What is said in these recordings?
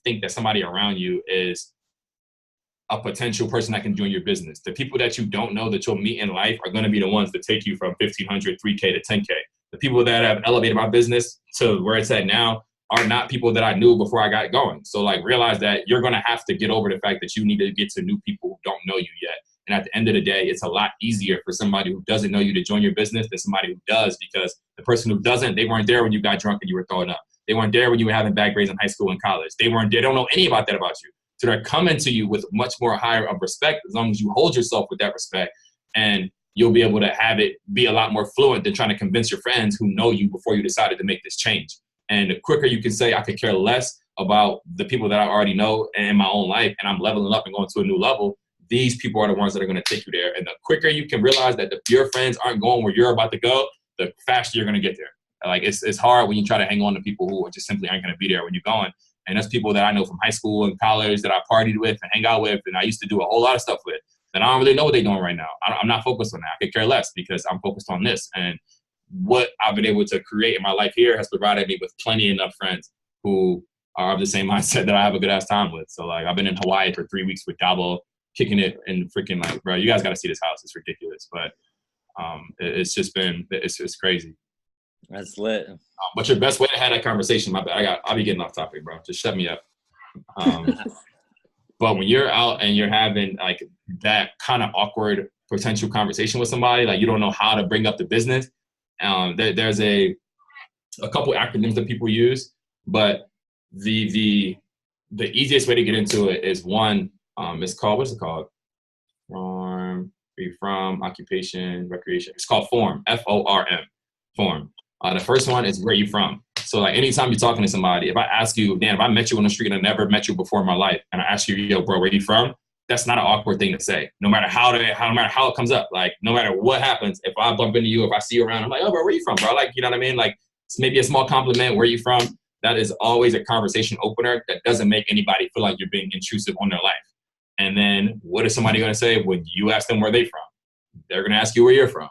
think that somebody around you is a potential person that can join your business. The people that you don't know that you'll meet in life are going to be the ones that take you from 1,500, 3K to 10K. The people that have elevated my business to where it's at now are not people that I knew before I got going. So like realize that you're going to have to get over the fact that you need to get to new people who don't know you yet. And at the end of the day, it's a lot easier for somebody who doesn't know you to join your business than somebody who does, because the person who doesn't, they weren't there when you got drunk and you were throwing up. They weren't there when you were having bad grades in high school and college. They don't know any about that about you. So they're coming to you with much more higher of respect, as long as you hold yourself with that respect, and you'll be able to have it be a lot more fluent than trying to convince your friends who know you before you decided to make this change. And the quicker you can say, I could care less about the people that I already know in my own life, and I'm leveling up and going to a new level, these people are the ones that are going to take you there. And the quicker you can realize that your friends aren't going where you're about to go, the faster you're going to get there. Like it's hard when you try to hang on to people who just simply aren't going to be there when you're going. And that's people that I know from high school and college that I partied with and hang out with, and I used to do a whole lot of stuff with, that I don't really know what they're doing right now. I'm not focused on that. I could care less because I'm focused on this. And what I've been able to create in my life here has provided me with plenty enough friends who are of the same mindset that I have a good ass time with. So like I've been in Hawaii for 3 weeks with Dabo, kicking it and freaking like, bro, you guys got to see this house. It's ridiculous. But it's just been, it's crazy. That's lit. But your best way to have that conversation, my bad, I'll be getting off topic, bro. Just shut me up. But when you're out and you're having like that kind of awkward potential conversation with somebody, like you don't know how to bring up the business, there's a couple acronyms that people use, but the easiest way to get into it is one, it's called, what's it called? From, occupation, recreation. It's called FORM, FORM, FORM. The first one is where you from. So like anytime you're talking to somebody, if I ask you, Dan, if I met you on the street and I never met you before in my life, and I ask you, yo, bro, where you from? That's not an awkward thing to say. No matter how it comes up, like no matter what happens, if I bump into you, if I see you around, I'm like, oh, bro, where you from, bro? Like, you know what I mean? Like it's maybe a small compliment, where you from? That is always a conversation opener that doesn't make anybody feel like you're being intrusive on their life. And then what is somebody going to say when you ask them where they from? They're going to ask you where you're from.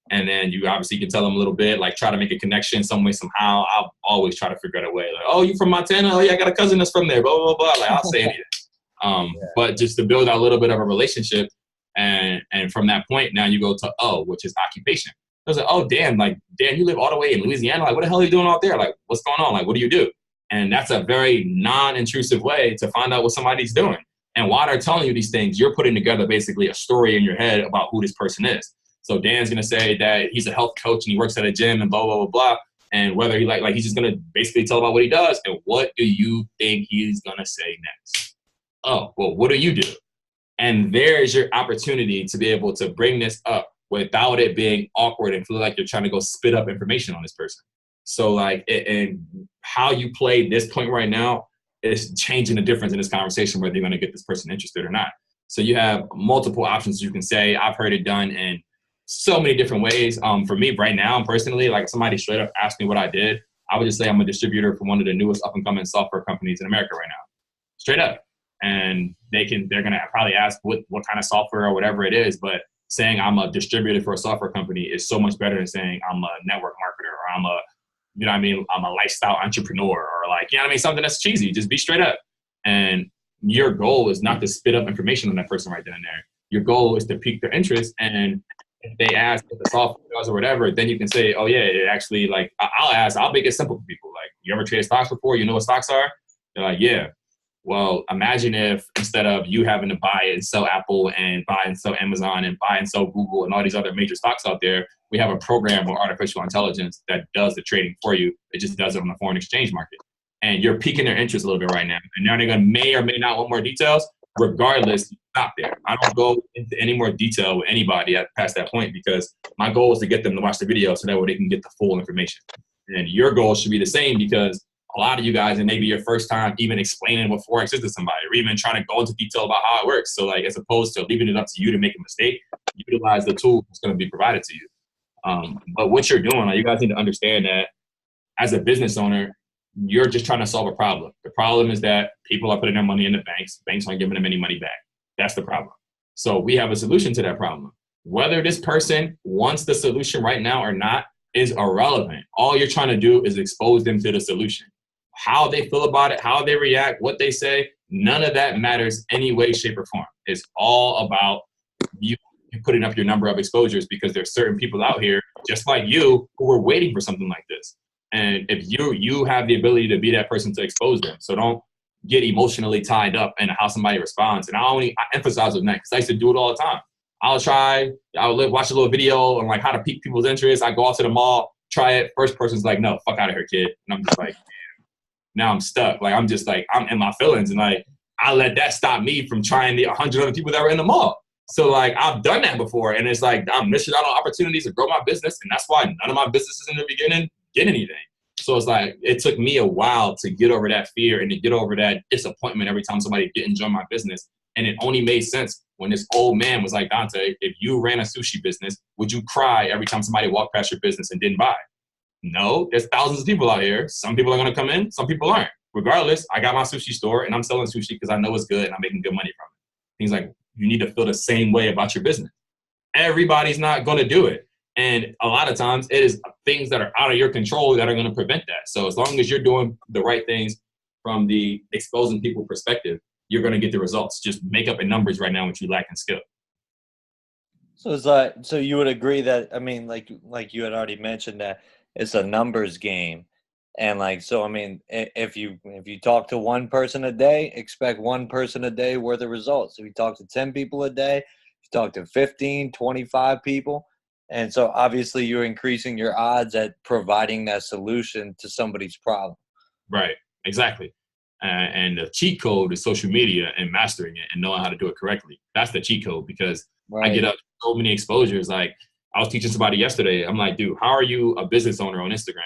And then you obviously can tell them a little bit, like try to make a connection some way, somehow. I'll always try to figure out a way. Like, oh, you from Montana? Oh, yeah, I got a cousin that's from there, blah, blah, blah. Like, I'll say anything. But just to build a little bit of a relationship. And from that point, now you go to O, which is occupation. I was like, oh, damn, you live all the way in Louisiana? Like, what the hell are you doing out there? Like, what's going on? Like, what do you do? And that's a very non-intrusive way to find out what somebody's doing. And while they're telling you these things, you're putting together basically a story in your head about who this person is. So Dan's going to say that he's a health coach and he works at a gym and blah, blah, blah, blah. And whether he like he's just going to basically tell about what he does. And what do you think he's going to say next? Oh, well, what do you do? And there's your opportunity to be able to bring this up without it being awkward and feel like you're trying to go spit up information on this person. So like, and how you play this point right now is changing the difference in this conversation, whether you're going to get this person interested or not. So you have multiple options you can say. I've heard it done in so many different ways. For me right now, personally, like if somebody straight up asked me what I did, I would just say I'm a distributor for one of the newest up and coming software companies in America right now. Straight up. And they're going to probably ask what kind of software or whatever it is, but saying I'm a distributor for a software company is so much better than saying I'm a network marketer or I'm a, you know what I mean, I'm a lifestyle entrepreneur or like, you know what I mean, something that's cheesy. Just be straight up. And your goal is not to spit up information on that person right then and there. Your goal is to pique their interest, and if they ask what the software does or whatever, then you can say, oh yeah, it actually, like, I'll make it simple for people. Like, you ever traded stocks before? You know what stocks are? They're like, yeah. Well, imagine if instead of you having to buy and sell Apple and buy and sell Amazon and buy and sell Google and all these other major stocks out there, we have a program with artificial intelligence that does the trading for you. It just does it on the foreign exchange market. And you're piquing their interest a little bit right now. And now they're going to may or may not want more details. Regardless, stop there. I don't go into any more detail with anybody past that point, because my goal is to get them to watch the video so that way they can get the full information. And your goal should be the same, because a lot of you guys, and maybe your first time even explaining what Forex is to somebody, or even trying to go into detail about how it works. So like, as opposed to leaving it up to you to make a mistake, utilize the tool that's going to be provided to you. But what you're doing, like, you guys need to understand that as a business owner, you're just trying to solve a problem. The problem is that people are putting their money in the banks. Banks aren't giving them any money back. That's the problem. So we have a solution to that problem. Whether this person wants the solution right now or not is irrelevant. All you're trying to do is expose them to the solution. how they feel about it, how they react, what they say, none of that matters any way, shape, or form. It's all about you putting up your number of exposures, because there's certain people out here just like you who are waiting for something like this. And if you have the ability to be that person to expose them, so don't get emotionally tied up in how somebody responds. And I emphasize with that because I used to do it all the time. I'll watch a little video on like how to pique people's interest. I go out to the mall, try it. First person's like, no, fuck out of here, kid. And I'm just like, now I'm stuck. Like, I'm just like, I'm in my feelings. And like, I let that stop me from trying the 100 other people that were in the mall. So like, I've done that before. And it's like, I'm missing out on opportunities to grow my business. And that's why none of my businesses in the beginning get anything. So it's like, it took me a while to get over that fear and to get over that disappointment every time somebody didn't join my business. And it only made sense when this old man was like, Dante, if you ran a sushi business, would you cry every time somebody walked past your business and didn't buy? No, there's thousands of people out here. Some people are going to come in, some people aren't. Regardless, I got my sushi store and I'm selling sushi because I know it's good and I'm making good money from it. He's like, you need to feel the same way about your business. Everybody's not going to do it. And a lot of times it is things that are out of your control that are going to prevent that. So as long as you're doing the right things from the exposing people perspective, you're going to get the results. Just make up in numbers right now what you lack in skill. So it's like, so you would agree that, I mean, like you had already mentioned that it's a numbers game. And like, so, I mean, if you talk to one person a day, expect one person a day worth of results. If you talk to 10 people a day, you talk to 15, 25 people. And so obviously you're increasing your odds at providing that solution to somebody's problem. Right. Exactly. And the cheat code is social media and mastering it and knowing how to do it correctly. That's the cheat code, because I get up so many exposures. Like, I was teaching somebody yesterday. I'm like, dude, how are you a business owner on Instagram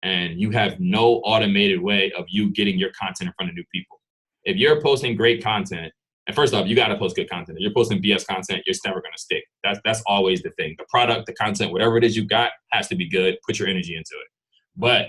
and you have no automated way of you getting your content in front of new people? If you're posting great content, and first off, you got to post good content. If you're posting BS content, it's never going to stick. That's always the thing. The product, the content, whatever it is you got has to be good. Put your energy into it. But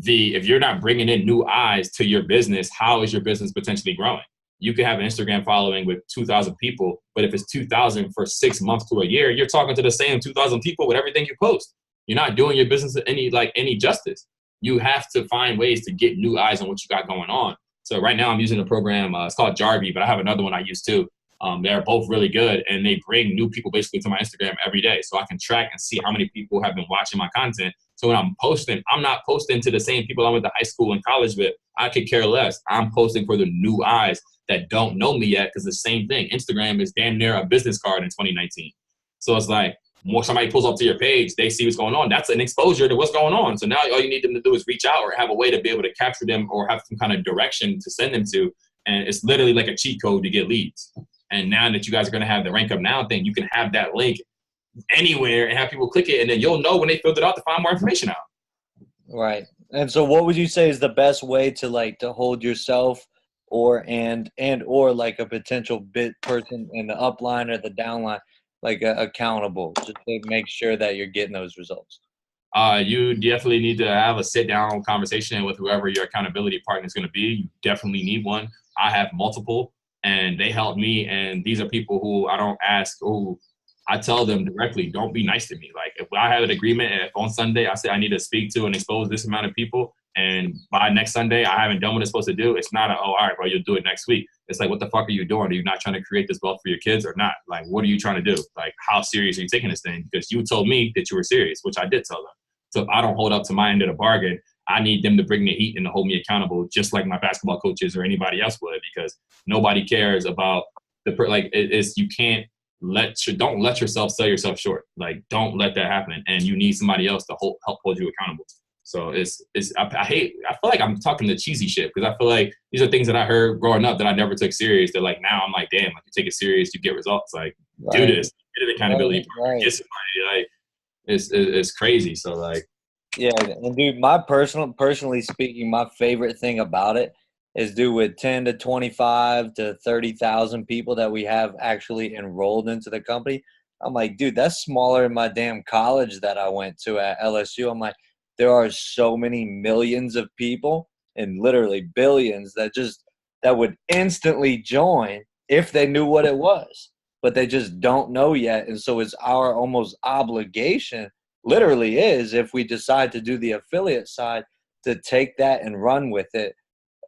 if you're not bringing in new eyes to your business, how is your business potentially growing? You could have an Instagram following with 2,000 people, but if it's 2,000 for 6 months to a year, you're talking to the same 2,000 people with everything you post. You're not doing your business any justice. You have to find ways to get new eyes on what you got going on. So right now I'm using a program, it's called Jarvee, but I have another one I use too. They're both really good, and they bring new people basically to my Instagram every day. So I can track and see how many people have been watching my content. So when I'm posting, I'm not posting to the same people I went to high school and college with. I could care less. I'm posting for the new eyes that don't know me yet, because the same thing. Instagram is damn near a business card in 2019. So it's like, more somebody pulls up to your page, they see what's going on. That's an exposure to what's going on. So now all you need them to do is reach out or have a way to be able to capture them or have some kind of direction to send them to. And it's literally like a cheat code to get leads. And now that you guys are going to have the Rank Up Now thing, you can have that link anywhere and have people click it, and then you'll know when they filled it out to find more information out. Right. And so what would you say is the best way to hold yourself or like a potential bit person in the upline or the downline, accountable, just to make sure that you're getting those results? You definitely need to have a sit-down conversation with whoever your accountability partner is going to be. You definitely need one. I have multiple, and they help me. And these are people who I don't ask, who I tell them directly, don't be nice to me. Like, if I have an agreement, and if on Sunday I say I need to speak to and expose this amount of people, and by next Sunday I haven't done what it's supposed to do, it's not all right, bro, you'll do it next week. It's like, what the fuck are you doing? Are you not trying to create this wealth for your kids or not? Like, what are you trying to do? Like, how serious are you taking this thing? Because you told me that you were serious, which I did tell them. So if I don't hold up to my end of the bargain, I need them to bring the heat and to hold me accountable, just like my basketball coaches or anybody else would, because nobody cares about you can't don't let yourself sell yourself short. Like, don't let that happen. And you need somebody else to help hold you accountable. So I feel like I'm talking the cheesy shit, because I feel like these are things that I heard growing up that I never took serious. That like, now I'm like, damn, like, you take it serious, you get results. Like, do this, get an accountability, get somebody. Like, it's crazy. So like, yeah, and dude, personally speaking, my favorite thing about it is, dude, with 10 to 25 to 30,000 people that we have actually enrolled into the company, I'm like, dude, that's smaller than my damn college that I went to at LSU. I'm like, there are so many millions of people, and literally billions, that would instantly join if they knew what it was, but they just don't know yet. And so it's our almost obligation, literally is, if we decide to do the affiliate side, to take that and run with it.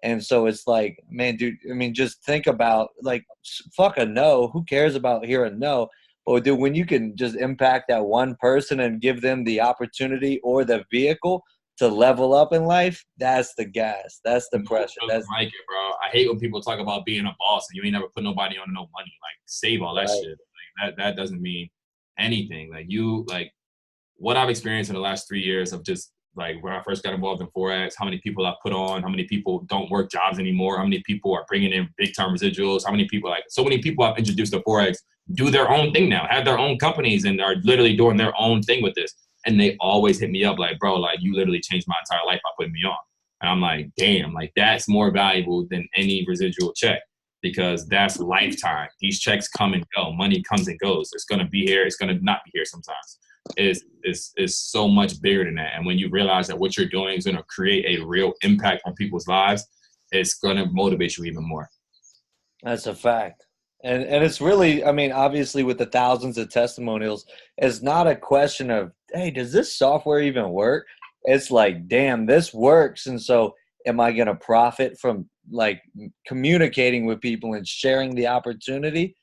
And so it's like, man, dude, I mean, just think about, like, fuck a no. Who cares about hearing no? But dude, when you can just impact that one person and give them the opportunity or the vehicle to level up in life, that's the gas. That's the pressure. That's like it, bro. I hate when people talk about being a boss and you ain't never put nobody on no money. Like, save all that right. shit. Like, that doesn't mean anything. Like what I've experienced in the last 3 years of just like when I first got involved in Forex, how many people I put on, how many people don't work jobs anymore, how many people are bringing in big term residuals, how many people, like, so many people I've introduced to Forex do their own thing now, have their own companies and are literally doing their own thing with this. And they always hit me up like, bro, like, you literally changed my entire life by putting me on. And I'm like, damn, like, that's more valuable than any residual check, because that's lifetime. These checks come and go. Money comes and goes. It's going to be here. It's going to not be here sometimes. Is so much bigger than that. And when you realize that what you're doing is going to create a real impact on people's lives, it's going to motivate you even more. That's a fact. And it's really, I mean, obviously with the thousands of testimonials, it's not a question of, hey, does this software even work? It's like, damn, this works. And so am I going to profit from like communicating with people and sharing the opportunity?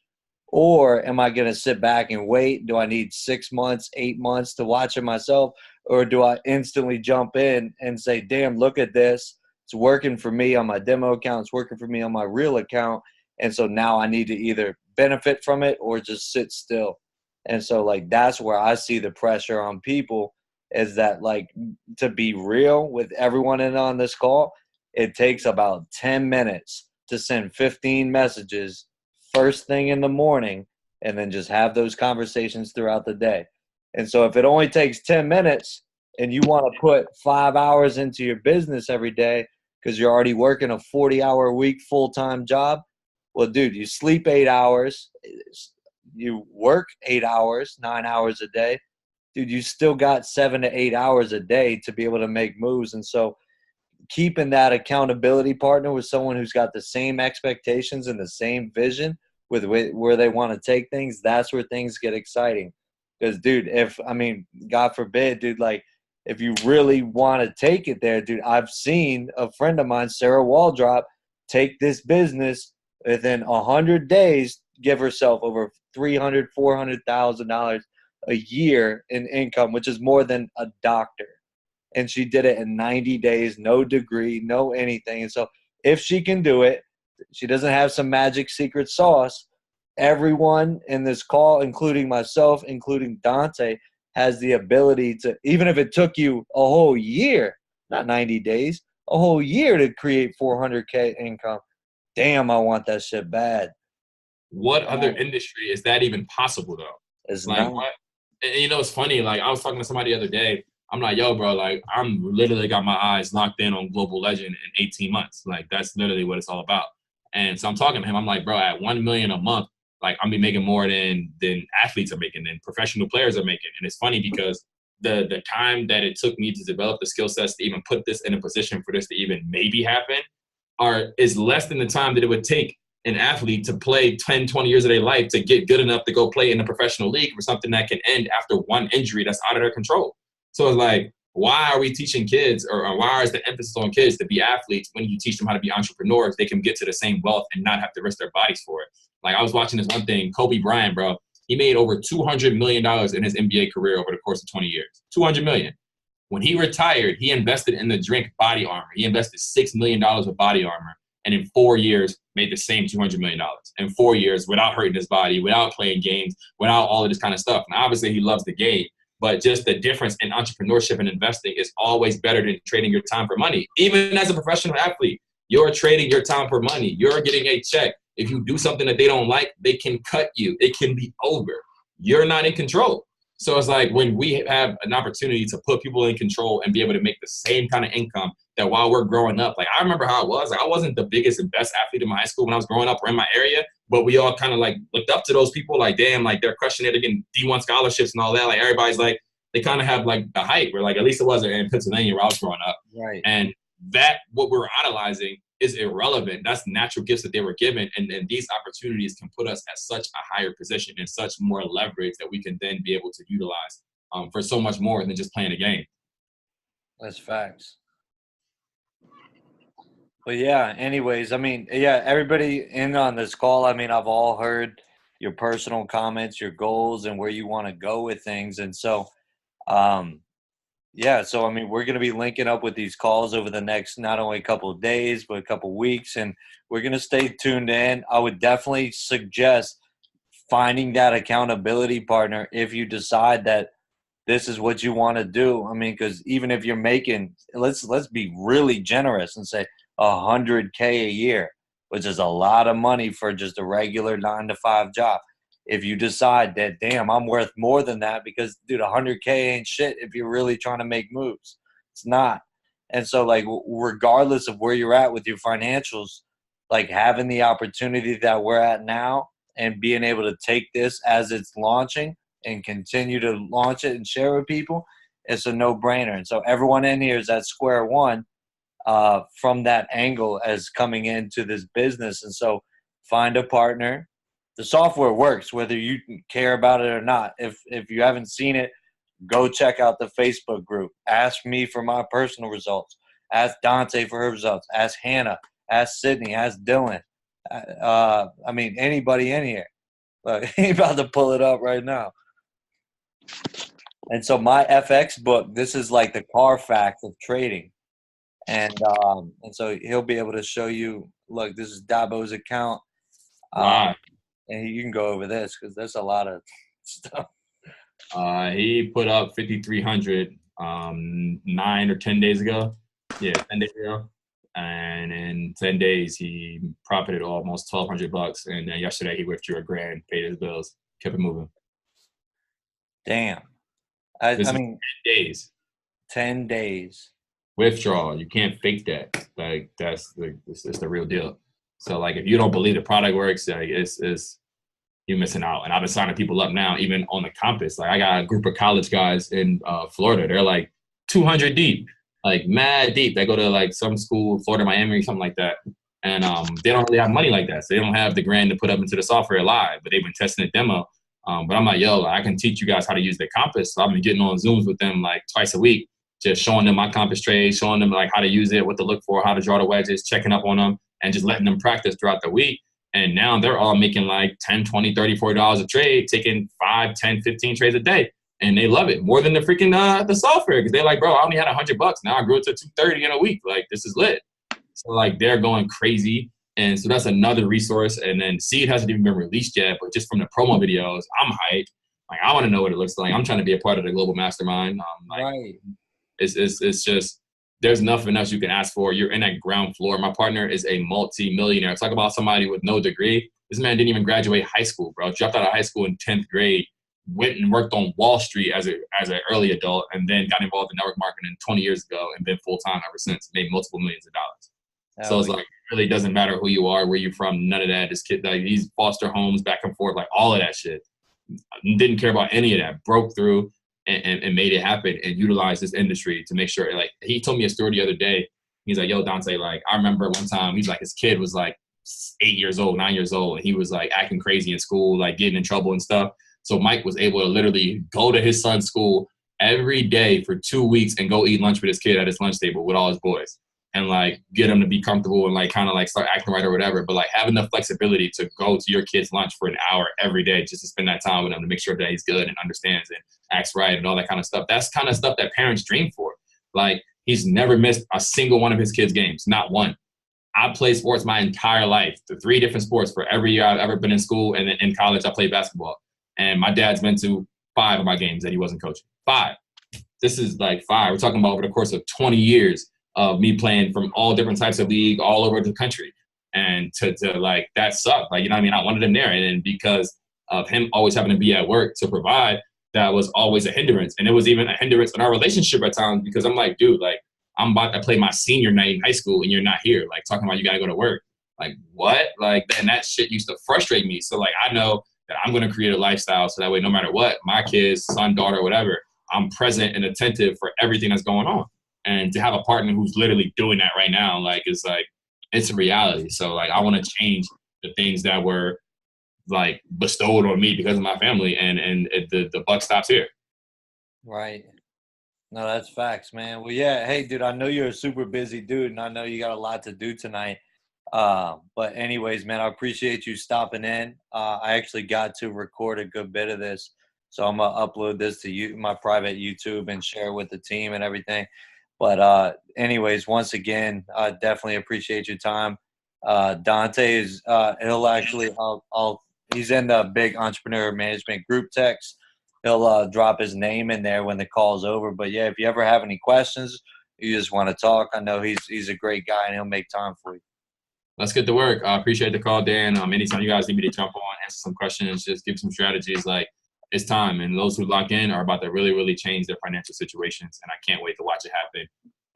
Or am I going to sit back and wait? Do I need 6 months, 8 months to watch it myself? Or do I instantly jump in and say, damn, look at this. It's working for me on my demo account. It's working for me on my real account. And so now I need to either benefit from it or just sit still. And so, like, that's where I see the pressure on people, is that, like, to be real with everyone in on this call, it takes about 10 minutes to send 15 messages first thing in the morning, and then just have those conversations throughout the day. And so if it only takes 10 minutes and you want to put 5 hours into your business every day because you're already working a 40-hour a week full-time job, well, dude, you sleep 8 hours, you work 8 hours, 9 hours a day, dude, you still got 7 to 8 hours a day to be able to make moves. And so keeping that accountability partner with someone who's got the same expectations and the same vision with where they want to take things, that's where things get exciting. Because, dude, God forbid, dude, like, if you really want to take it there, dude, I've seen a friend of mine, Sarah Waldrop, take this business within 100 days, give herself over $300,000, $400,000 a year in income, which is more than a doctor. And she did it in 90 days, no degree, no anything. And so if she can do it, she doesn't have some magic secret sauce. Everyone in this call, including myself, including Dante, has the ability to, even if it took you a whole year, not 90 days, a whole year to create 400K income. Damn, I want that shit bad. What other industry is that even possible, though? It's like, not. what? And you know, it's funny. Like, I was talking to somebody the other day. I'm like, yo, bro, like, I'm literally got my eyes locked in on Global Legend in 18 months. Like, that's literally what it's all about. And so I'm talking to him. I'm like, bro, at $1 million a month, like, I'm be making more than athletes are making, than professional players are making. And it's funny because the time that it took me to develop the skill sets to even put this in a position for this to even maybe happen is less than the time that it would take an athlete to play 10, 20 years of their life to get good enough to go play in a professional league for something that can end after one injury that's out of their control. So it's like, why are we teaching kids, or why is the emphasis on kids to be athletes when you teach them how to be entrepreneurs? They can get to the same wealth and not have to risk their bodies for it. Like, I was watching this one thing, Kobe Bryant, bro. He made over $200 million in his NBA career over the course of 20 years. $200 million. When he retired, he invested in the drink Body Armor. He invested $6 million with Body Armor, and in 4 years made the same $200 million. In 4 years, without hurting his body, without playing games, without all of this kind of stuff. And obviously, he loves the game. But just the difference in entrepreneurship and investing is always better than trading your time for money. Even as a professional athlete, you're trading your time for money. You're getting a check. If you do something that they don't like, they can cut you. It can be over. You're not in control. So it's like, when we have an opportunity to put people in control and be able to make the same kind of income that while we're growing up, like, I remember how it was. Like, I wasn't the biggest and best athlete in my high school when I was growing up or in my area, but we all kind of like looked up to those people. Like, damn, like, they're crushing it, they're getting D1 scholarships and all that. Like, everybody's like, they kind of have like the hype, where, like, at least it wasn't in Pennsylvania where I was growing up. Right. And that, what we're idolizing, is irrelevant. That's natural gifts that they were given. And these opportunities can put us at such a higher position and such more leverage that we can then be able to utilize for so much more than just playing a game. That's facts. But yeah, anyways, I mean, yeah, everybody in on this call, I mean, I've all heard your personal comments, your goals, and where you want to go with things. And so, um, yeah, so I mean, we're going to be linking up with these calls over the next not only a couple of days, but a couple of weeks, and we're going to stay tuned in. I would definitely suggest finding that accountability partner if you decide that this is what you want to do. I mean, because even if you're making, let's be really generous and say 100K a year, which is a lot of money for just a regular 9 to 5 job. If you decide that, damn, I'm worth more than that, because dude, 100K ain't shit if you're really trying to make moves. It's not. And so, like, regardless of where you're at with your financials, like having the opportunity that we're at now and being able to take this as it's launching and continue to launch it and share with people, it's a no-brainer. And so everyone in here is at square one from that angle as coming into this business. And so find a partner. The software works whether you care about it or not. If you haven't seen it, go check out the Facebook group. Ask me for my personal results. Ask Dante for her results. Ask Hannah. Ask Sydney. Ask Dylan. I mean, anybody in here. Look, he's about to pull it up right now. And so my FX book, this is like the Carfax of trading. And so he'll be able to show you, look, this is Dabo's account. Wow. And you can go over this because there's a lot of stuff. He put up 5,300 9 or 10 days ago. Yeah, 10 days ago. And in 10 days, he profited almost $1,200. And then yesterday, he withdrew $1,000, paid his bills, kept it moving. Damn. I mean, 10 days. 10 days. Withdrawal. You can't fake that. Like, it's the real deal. So, like, if you don't believe the product works, like, it's you're missing out. And I've been signing people up now, even on the campus. Like, I got a group of college guys in Florida. They're like 200 deep, like mad deep. They go to like some school, Florida, Miami, something like that. And they don't really have money like that. So they don't have the grand to put up into the software live, but they've been testing a demo. But I'm like, yo, I can teach you guys how to use the Compass. So I've been getting on Zooms with them like twice a week, just showing them my Compass trade, showing them like how to use it, what to look for, how to draw the wedges, checking up on them, and just letting them practice throughout the week. And now they're all making like $10, $20, $30, $40 a trade, taking 5, 10, 15 trades a day. And they love it more than the freaking the software, because they're like, bro, I only had $100. Now I grew it to 230 in a week. Like, this is lit. So like they're going crazy. And so that's another resource. And then Seed hasn't even been released yet, but just from the promo videos, I'm hyped. Like, I want to know what it looks like. I'm trying to be a part of the global mastermind. Like, Right. It's just, there's nothing else you can ask for. You're in that ground floor. My partner is a multi-millionaire. Talk about somebody with no degree. This man didn't even graduate high school, bro. Dropped out of high school in 10th grade, went and worked on Wall Street as an early adult, and then got involved in network marketing 20 years ago and been full-time ever since, made multiple millions of dollars. So it's like, it really doesn't matter who you are, where you're from, none of that. This kid, like, he's foster homes, back and forth, like all of that shit. Didn't care about any of that. Broke through and made it happen and utilized this industry to make sure. Like, he told me a story the other day. He's like, yo, Dante, like, I remember one time, he's like, his kid was like 8 years old, 9 years old, and he was like acting crazy in school, like getting in trouble and stuff. So Mike was able to literally go to his son's school every day for 2 weeks and go eat lunch with his kid at his lunch table with all his boys, and like get him to be comfortable and like kind of like start acting right or whatever. But like having the flexibility to go to your kid's lunch for an hour every day just to spend that time with him to make sure that he's good and understands and acts right and all that kind of stuff. That's kind of stuff that parents dream for. Like, he's never missed a single one of his kids' games, not one. I played sports my entire life, the 3 different sports for every year I've ever been in school, and then in college I played basketball. And my dad's been to 5 of my games that he wasn't coaching. 5. This is like 5. We're talking about over the course of 20 years of me playing from all different types of league all over the country. And to like, that sucked. Like, you know what I mean? I wanted him there. And then because of him always having to be at work to provide, that was always a hindrance. And it was even a hindrance in our relationship at times, because I'm like, dude, like, I'm about to play my senior night in high school and you're not here. Like, talking about you got to go to work. Like, what? Like, and that shit used to frustrate me. So like, I know that I'm going to create a lifestyle so that way, no matter what, my kids, son, daughter, whatever, I'm present and attentive for everything that's going on. And to have a partner who's literally doing that right now, like, it's like, it's a reality. So like, I want to change the things that were like bestowed on me because of my family, and the buck stops here. Right. No, that's facts, man. Well, yeah. Hey, dude, I know you're a super busy dude, and I know you got a lot to do tonight. But anyways, man, I appreciate you stopping in. I actually got to record a good bit of this, so I'm gonna upload this to you, my private YouTube, and share with the team and everything. But anyways, once again, I definitely appreciate your time. Dante is he'll actually he's in the big entrepreneur management group text. He'll drop his name in there when the call's over. But yeah, if you ever have any questions, you just want to talk, I know he's a great guy and he'll make time for you. Let's get to work. I appreciate the call, Dan. Anytime you guys need me to jump on, answer some questions, just give some strategies, like it's time. And those who lock in are about to really, really change their financial situations. And I can't wait to watch it happen.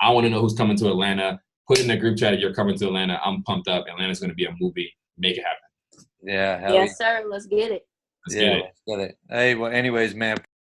I want to know who's coming to Atlanta. Put in the group chat if you're coming to Atlanta. I'm pumped up. Atlanta's going to be a movie. Make it happen. Yeah. Yes, sir. Let's get it. Let's get it. Let's get it. Hey, well, anyways, man.